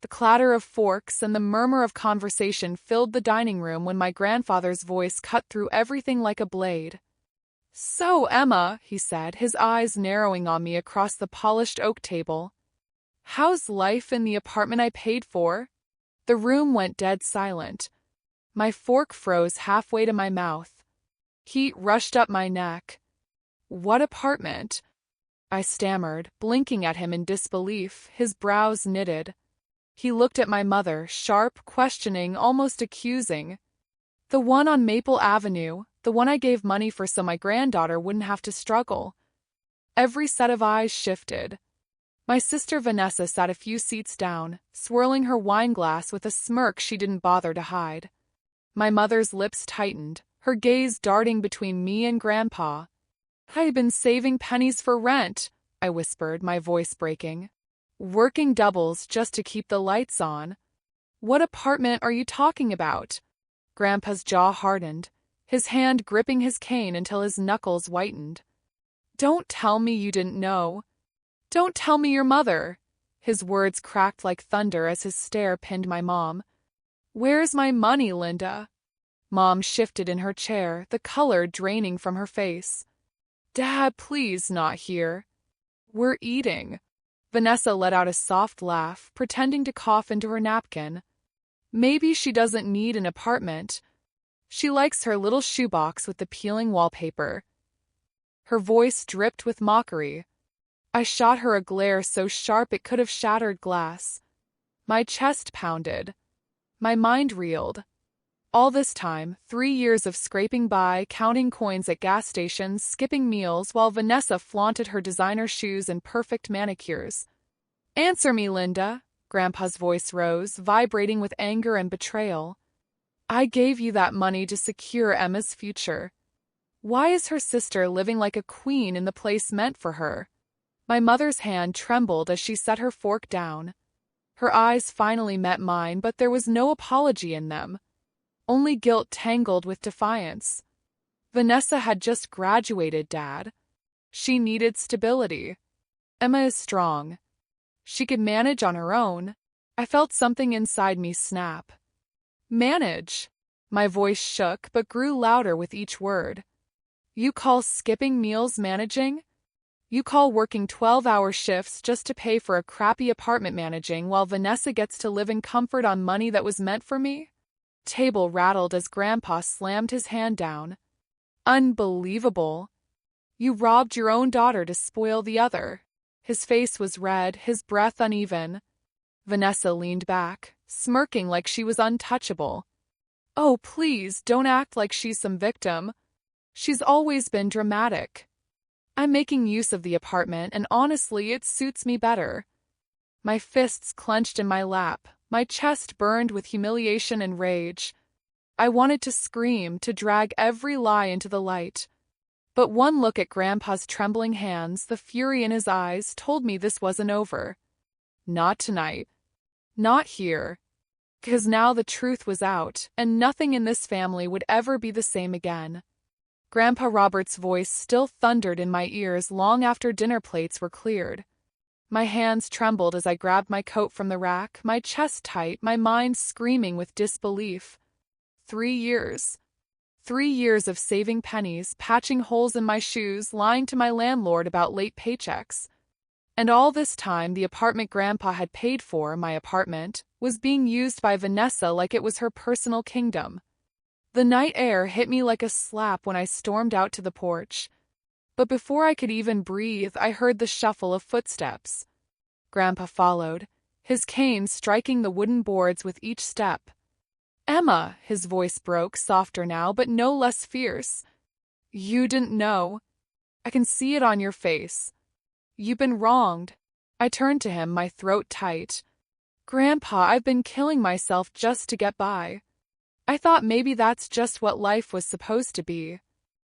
The clatter of forks and the murmur of conversation filled the dining room when my grandfather's voice cut through everything like a blade. "So, Emma," he said, his eyes narrowing on me across the polished oak table. "How's life in the apartment I paid for?" The room went dead silent. My fork froze halfway to my mouth. Heat rushed up my neck. "What apartment?" I stammered, blinking at him in disbelief, his brows knitted. He looked at my mother, sharp, questioning, almost accusing. "The one on Maple Avenue, the one I gave money for so my granddaughter wouldn't have to struggle." Every set of eyes shifted. My sister Vanessa sat a few seats down, swirling her wineglass with a smirk she didn't bother to hide. My mother's lips tightened, her gaze darting between me and Grandpa. "I've been saving pennies for rent," I whispered, my voice breaking. "Working doubles just to keep the lights on." "What apartment are you talking about?" Grandpa's jaw hardened, his hand gripping his cane until his knuckles whitened. "Don't tell me you didn't know. Don't tell me your mother." His words cracked like thunder as his stare pinned my mom. "Where's my money, Linda?" Mom shifted in her chair, the color draining from her face. "Dad, please, not here. We're eating." Vanessa let out a soft laugh, pretending to cough into her napkin. "Maybe she doesn't need an apartment. She likes her little shoebox with the peeling wallpaper." Her voice dripped with mockery. I shot her a glare so sharp it could have shattered glass. My chest pounded. My mind reeled. All this time, 3 years of scraping by, counting coins at gas stations, skipping meals, while Vanessa flaunted her designer shoes and perfect manicures. "Answer me, Linda." Grandpa's voice rose, vibrating with anger and betrayal. "I gave you that money to secure Emma's future. Why is her sister living like a queen in the place meant for her?" My mother's hand trembled as she set her fork down. Her eyes finally met mine, but there was no apology in them. Only guilt tangled with defiance. Vanessa had just graduated, Dad. She needed stability. Emma is strong. She could manage on her own. I felt something inside me snap. "Manage?" My voice shook but grew louder with each word. "You call skipping meals managing? You call working 12-hour shifts just to pay for a crappy apartment managing while Vanessa gets to live in comfort on money that was meant for me?" Table rattled as Grandpa slammed his hand down. "Unbelievable. You robbed your own daughter to spoil the other." His face was red, his breath uneven. Vanessa leaned back, smirking like she was untouchable. "Oh, please, don't act like she's some victim. She's always been dramatic. I'm making use of the apartment, and honestly, it suits me better." My fists clenched in my lap, my chest burned with humiliation and rage. I wanted to scream, to drag every lie into the light. But one look at Grandpa's trembling hands, the fury in his eyes, told me this wasn't over. Not tonight. Not here. Because now the truth was out, and nothing in this family would ever be the same again. Grandpa Robert's voice still thundered in my ears long after dinner plates were cleared. My hands trembled as I grabbed my coat from the rack, my chest tight, my mind screaming with disbelief. 3 years. 3 years of saving pennies, patching holes in my shoes, lying to my landlord about late paychecks. And all this time, the apartment Grandpa had paid for, my apartment, was being used by Vanessa like it was her personal kingdom. The night air hit me like a slap when I stormed out to the porch. But before I could even breathe, I heard the shuffle of footsteps. Grandpa followed, his cane striking the wooden boards with each step. "Emma," his voice broke, softer now, but no less fierce. "You didn't know. I can see it on your face. You've been wronged." I turned to him, my throat tight. "Grandpa, I've been killing myself just to get by. I thought maybe that's just what life was supposed to be.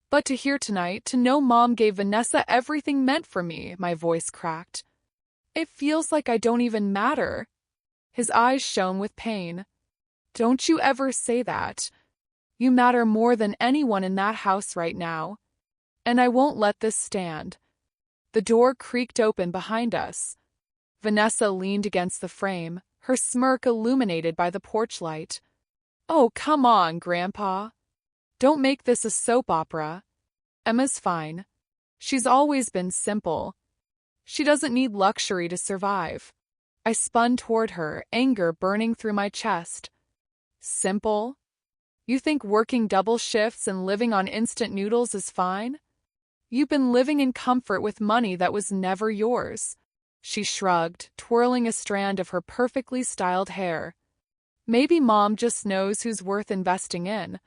But to hear tonight, to know Mom gave Vanessa everything meant for me," my voice cracked. "It feels like I don't even matter." His eyes shone with pain. "Don't you ever say that. You matter more than anyone in that house right now. And I won't let this stand." The door creaked open behind us. Vanessa leaned against the frame, her smirk illuminated by the porch light. "Oh, come on, Grandpa. Don't make this a soap opera. Emma's fine. She's always been simple. She doesn't need luxury to survive." I spun toward her, anger burning through my chest. "Simple? You think working double shifts and living on instant noodles is fine? You've been living in comfort with money that was never yours." She shrugged, twirling a strand of her perfectly styled hair. "Maybe Mom just knows who's worth investing in."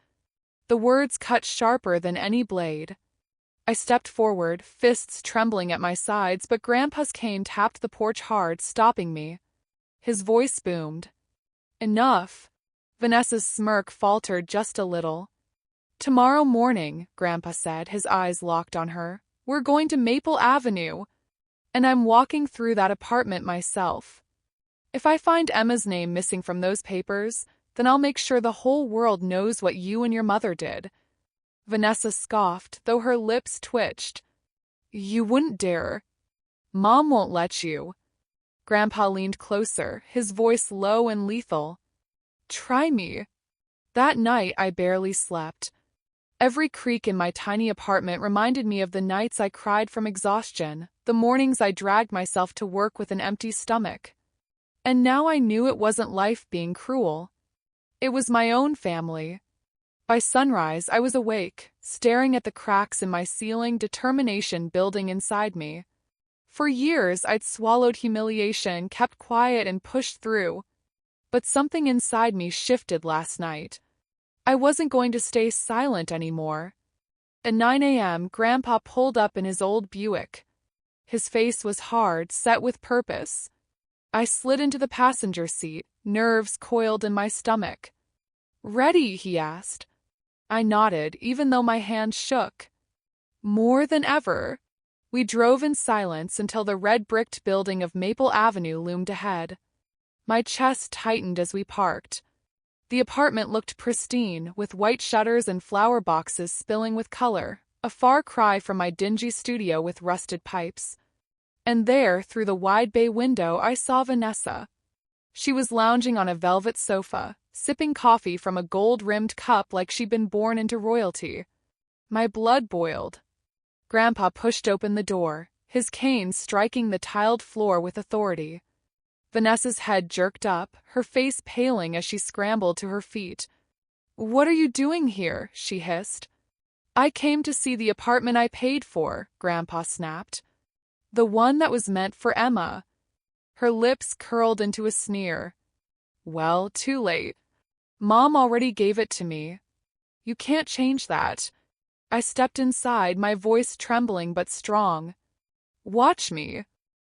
The words cut sharper than any blade. I stepped forward, fists trembling at my sides, but Grandpa's cane tapped the porch hard, stopping me. His voice boomed. "Enough." Vanessa's smirk faltered just a little. "Tomorrow morning," Grandpa said, his eyes locked on her, "we're going to Maple Avenue. And I'm walking through that apartment myself. If I find Emma's name missing from those papers, then I'll make sure the whole world knows what you and your mother did." Vanessa scoffed, though her lips twitched. "You wouldn't dare. Mom won't let you." Grandpa leaned closer, his voice low and lethal. "Try me." That night I barely slept. Every creak in my tiny apartment reminded me of the nights I cried from exhaustion, the mornings I dragged myself to work with an empty stomach. And now I knew it wasn't life being cruel. It was my own family. By sunrise, I was awake, staring at the cracks in my ceiling, determination building inside me. For years, I'd swallowed humiliation, kept quiet, and pushed through. But something inside me shifted last night. I wasn't going to stay silent anymore. At 9 a.m., Grandpa pulled up in his old Buick. His face was hard, set with purpose. I slid into the passenger seat, nerves coiled in my stomach. "Ready?" he asked. I nodded, even though my hands shook. "More than ever." We drove in silence until the red-bricked building of Maple Avenue loomed ahead. My chest tightened as we parked. The apartment looked pristine, with white shutters and flower boxes spilling with color, a far cry from my dingy studio with rusted pipes. And there, through the wide bay window, I saw Vanessa. She was lounging on a velvet sofa, sipping coffee from a gold-rimmed cup like she'd been born into royalty. My blood boiled. Grandpa pushed open the door, his cane striking the tiled floor with authority. Vanessa's head jerked up, her face paling as she scrambled to her feet. "What are you doing here?" she hissed. "I came to see the apartment I paid for," Grandpa snapped. "The one that was meant for Emma." Her lips curled into a sneer. "Well, too late. Mom already gave it to me. You can't change that." I stepped inside, my voice trembling but strong. "Watch me."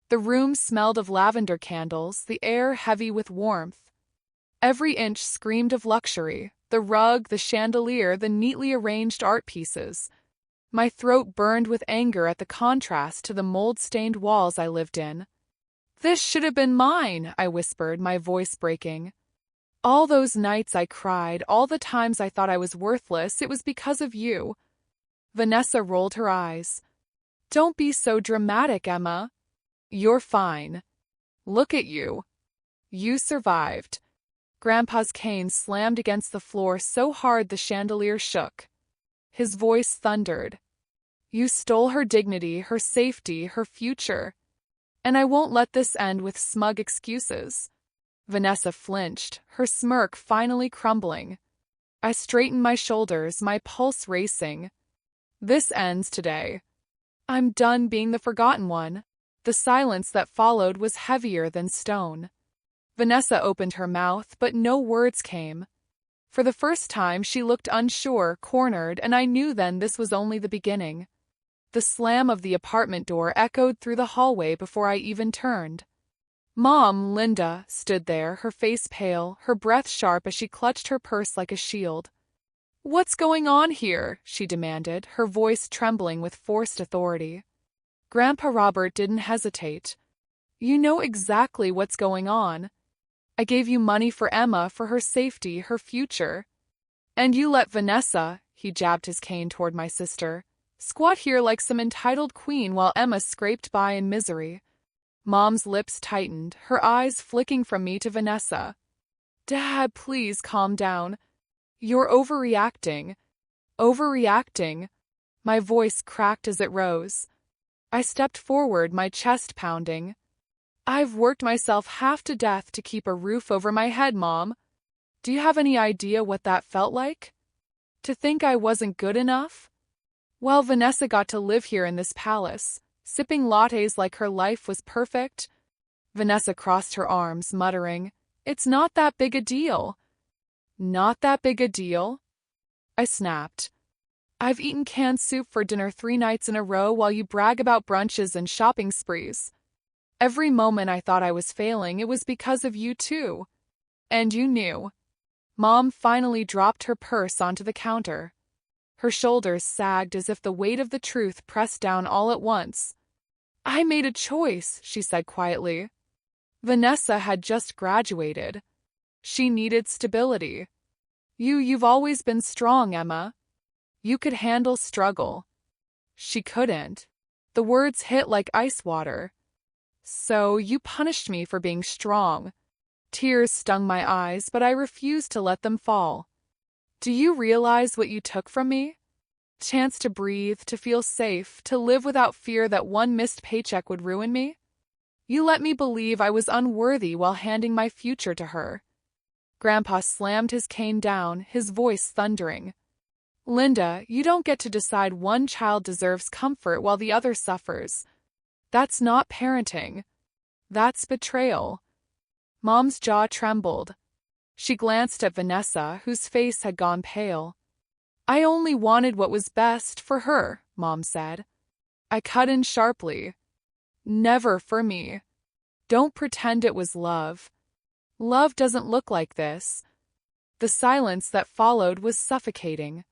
The room smelled of lavender candles, the air heavy with warmth. Every inch screamed of luxury, the rug, the chandelier, the neatly arranged art pieces. My throat burned with anger at the contrast to the mold-stained walls I lived in. "This should have been mine," I whispered, my voice breaking. "All those nights I cried, all the times I thought I was worthless, it was because of you." Vanessa rolled her eyes. "Don't be so dramatic, Emma. You're fine. Look at you. You survived." Grandpa's cane slammed against the floor so hard the chandelier shook. His voice thundered. "You stole her dignity, her safety, her future. And I won't let this end with smug excuses." Vanessa flinched, her smirk finally crumbling. I straightened my shoulders, my pulse racing. "This ends today. I'm done being the forgotten one." The silence that followed was heavier than stone. Vanessa opened her mouth, but no words came. For the first time, she looked unsure, cornered, and I knew then this was only the beginning. The slam of the apartment door echoed through the hallway before I even turned. Mom, Linda, stood there, her face pale, her breath sharp as she clutched her purse like a shield. "What's going on here?" she demanded, her voice trembling with forced authority. Grandpa Robert didn't hesitate. "You know exactly what's going on. I gave you money for Emma, for her safety, her future. And you let Vanessa," he jabbed his cane toward my sister, "squat here like some entitled queen while Emma scraped by in misery. Mom's lips tightened, her eyes flicking from me to Vanessa. Dad, please calm down. You're overreacting. Overreacting. My voice cracked as it rose. I stepped forward, my chest pounding. I've worked myself half to death to keep a roof over my head, Mom. Do you have any idea what that felt like? To think I wasn't good enough? Well, Vanessa got to live here in this palace, sipping lattes like her life was perfect. Vanessa crossed her arms, muttering, "It's not that big a deal." Not that big a deal? I snapped. I've eaten canned soup for dinner 3 nights in a row while you brag about brunches and shopping sprees. Every moment I thought I was failing, it was because of you too. And you knew. Mom finally dropped her purse onto the counter. Her shoulders sagged as if the weight of the truth pressed down all at once. I made a choice, she said quietly. Vanessa had just graduated. She needed stability. You've always been strong, Emma. You could handle struggle. She couldn't. The words hit like ice water. So you punished me for being strong. Tears stung my eyes, but I refused to let them fall. Do you realize what you took from me? Chance to breathe, to feel safe, to live without fear that one missed paycheck would ruin me? You let me believe I was unworthy while handing my future to her. Grandpa slammed his cane down, his voice thundering. Linda, you don't get to decide one child deserves comfort while the other suffers. That's not parenting. That's betrayal. Mom's jaw trembled. She glanced at Vanessa, whose face had gone pale. I only wanted what was best for her, Mom said. I cut in sharply. Never for me. Don't pretend it was love. Love doesn't look like this. The silence that followed was suffocating.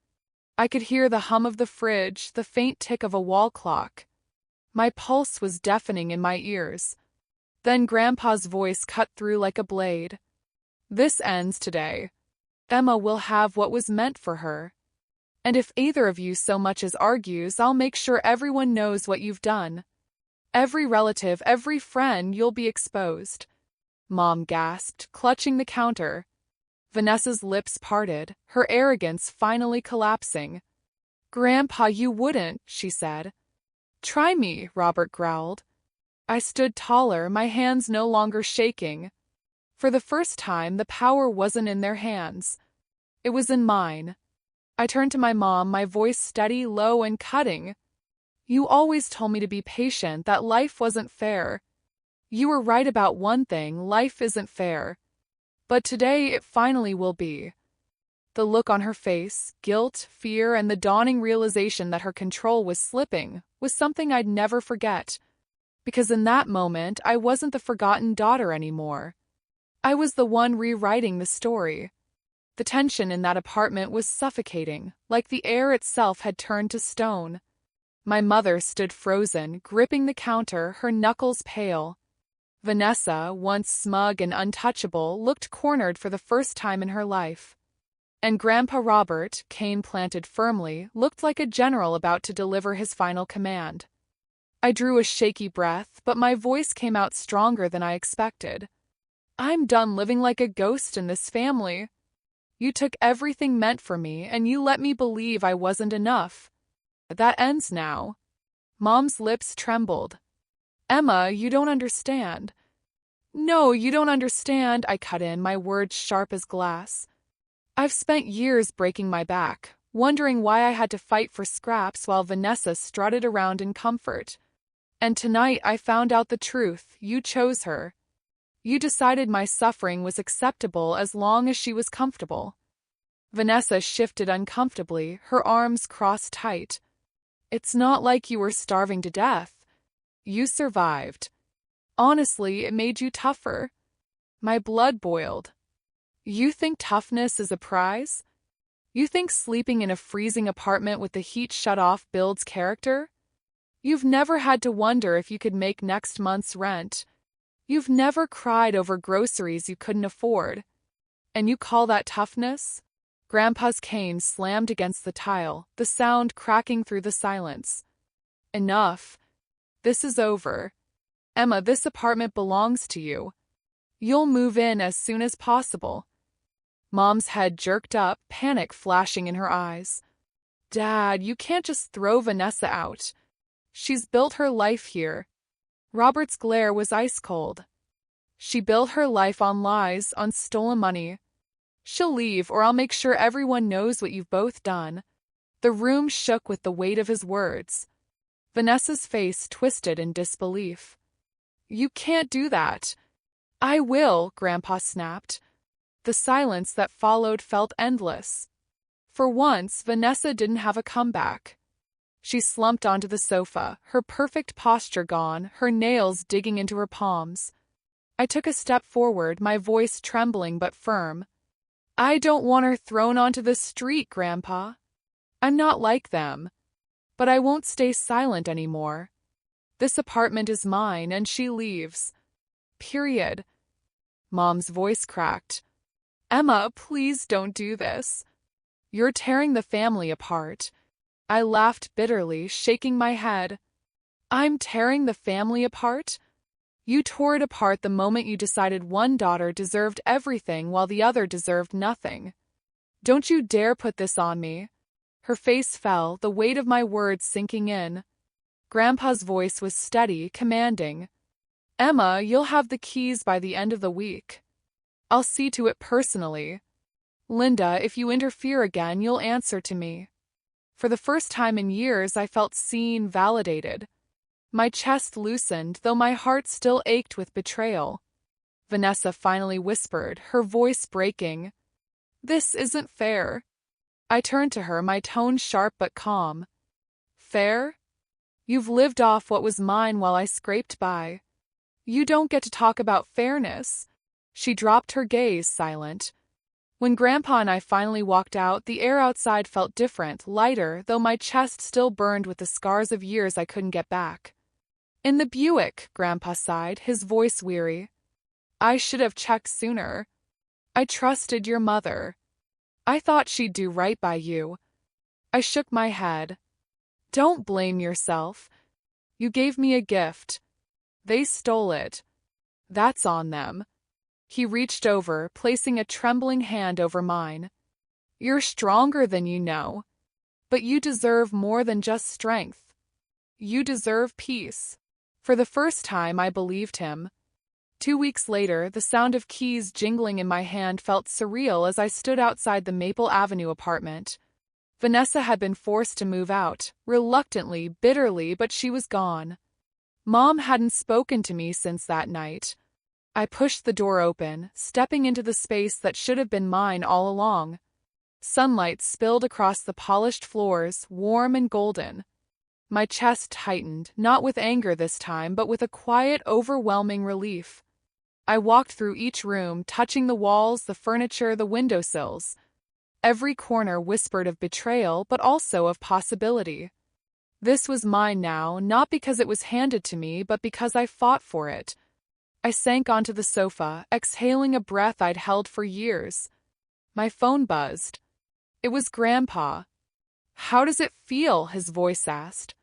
I could hear the hum of the fridge, the faint tick of a wall clock. My pulse was deafening in my ears. Then Grandpa's voice cut through like a blade. This ends today. Emma will have what was meant for her. And if either of you so much as argues, I'll make sure everyone knows what you've done. Every relative, every friend, you'll be exposed. Mom gasped, clutching the counter. Vanessa's lips parted, her arrogance finally collapsing. Grandpa, you wouldn't, she said. Try me, Robert growled. I stood taller, my hands no longer shaking. For the first time, the power wasn't in their hands. It was in mine. I turned to my mom, my voice steady, low, and cutting. You always told me to be patient, that life wasn't fair. You were right about one thing, life isn't fair. But today it finally will be. The look on her face, guilt, fear, and the dawning realization that her control was slipping, was something I'd never forget. Because in that moment, I wasn't the forgotten daughter anymore. I was the one rewriting the story. The tension in that apartment was suffocating, like the air itself had turned to stone. My mother stood frozen, gripping the counter, her knuckles pale. Vanessa, once smug and untouchable, looked cornered for the first time in her life. And Grandpa Robert, cane planted firmly, looked like a general about to deliver his final command. I drew a shaky breath, but my voice came out stronger than I expected. I'm done living like a ghost in this family. You took everything meant for me, and you let me believe I wasn't enough. That ends now. Mom's lips trembled. Emma, you don't understand. No, you don't understand, I cut in, my words sharp as glass. I've spent years breaking my back, wondering why I had to fight for scraps while Vanessa strutted around in comfort. And tonight I found out the truth. You chose her. You decided my suffering was acceptable as long as she was comfortable. Vanessa shifted uncomfortably, her arms crossed tight. It's not like you were starving to death. You survived. Honestly, it made you tougher. My blood boiled. You think toughness is a prize? You think sleeping in a freezing apartment with the heat shut off builds character? You've never had to wonder if you could make next month's rent. You've never cried over groceries you couldn't afford. And you call that toughness? Grandpa's cane slammed against the tile, the sound cracking through the silence. Enough. This is over. Emma, this apartment belongs to you. You'll move in as soon as possible. Mom's head jerked up, panic flashing in her eyes. Dad, you can't just throw Vanessa out. She's built her life here. Robert's glare was ice cold. She built her life on lies, on stolen money. She'll leave, or I'll make sure everyone knows what you've both done. The room shook with the weight of his words. Vanessa's face twisted in disbelief. You can't do that. I will, Grandpa snapped. The silence that followed felt endless. For once, Vanessa didn't have a comeback. She slumped onto the sofa, her perfect posture gone, her nails digging into her palms. I took a step forward, my voice trembling but firm. I don't want her thrown onto the street, Grandpa. I'm not like them. But I won't stay silent anymore. This apartment is mine, and she leaves. Period. Mom's voice cracked. Emma, please don't do this. You're tearing the family apart. I laughed bitterly, shaking my head. I'm tearing the family apart? You tore it apart the moment you decided one daughter deserved everything while the other deserved nothing. Don't you dare put this on me. Her face fell, the weight of my words sinking in. Grandpa's voice was steady, commanding. Emma, you'll have the keys by the end of the week. I'll see to it personally. Linda, if you interfere again, you'll answer to me. For the first time in years, I felt seen, validated. My chest loosened, though my heart still ached with betrayal. Vanessa finally whispered, her voice breaking. This isn't fair. I turned to her, my tone sharp but calm. Fair? You've lived off what was mine while I scraped by. You don't get to talk about fairness. She dropped her gaze, silent. When Grandpa and I finally walked out, the air outside felt different, lighter, though my chest still burned with the scars of years I couldn't get back. In the Buick, Grandpa sighed, his voice weary. I should have checked sooner. I trusted your mother. I thought she'd do right by you. I shook my head. Don't blame yourself. You gave me a gift. They stole it. That's on them. He reached over, placing a trembling hand over mine. You're stronger than you know. But you deserve more than just strength. You deserve peace. For the first time, I believed him. 2 weeks later, the sound of keys jingling in my hand felt surreal as I stood outside the Maple Avenue apartment. Vanessa had been forced to move out, reluctantly, bitterly, but she was gone. Mom hadn't spoken to me since that night. I pushed the door open, stepping into the space that should have been mine all along. Sunlight spilled across the polished floors, warm and golden. My chest tightened, not with anger this time, but with a quiet, overwhelming relief. I walked through each room, touching the walls, the furniture, the windowsills. Every corner whispered of betrayal, but also of possibility. This was mine now, not because it was handed to me, but because I fought for it. I sank onto the sofa, exhaling a breath I'd held for years. My phone buzzed. It was Grandpa. How does it feel? His voice asked.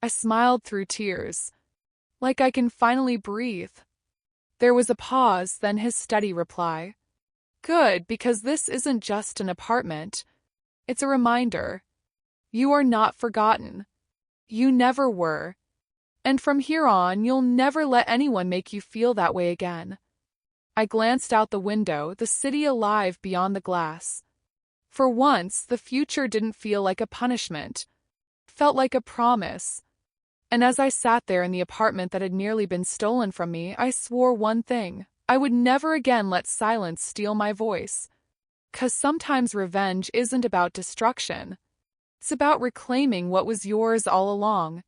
I smiled through tears. Like I can finally breathe. There was a pause, then his steady reply. Good, because this isn't just an apartment. It's a reminder. You are not forgotten. You never were. And from here on, you'll never let anyone make you feel that way again. I glanced out the window, the city alive beyond the glass. For once, the future didn't feel like a punishment. It felt like a promise. And as I sat there in the apartment that had nearly been stolen from me, I swore one thing. I would never again let silence steal my voice. 'Cause sometimes revenge isn't about destruction. It's about reclaiming what was yours all along.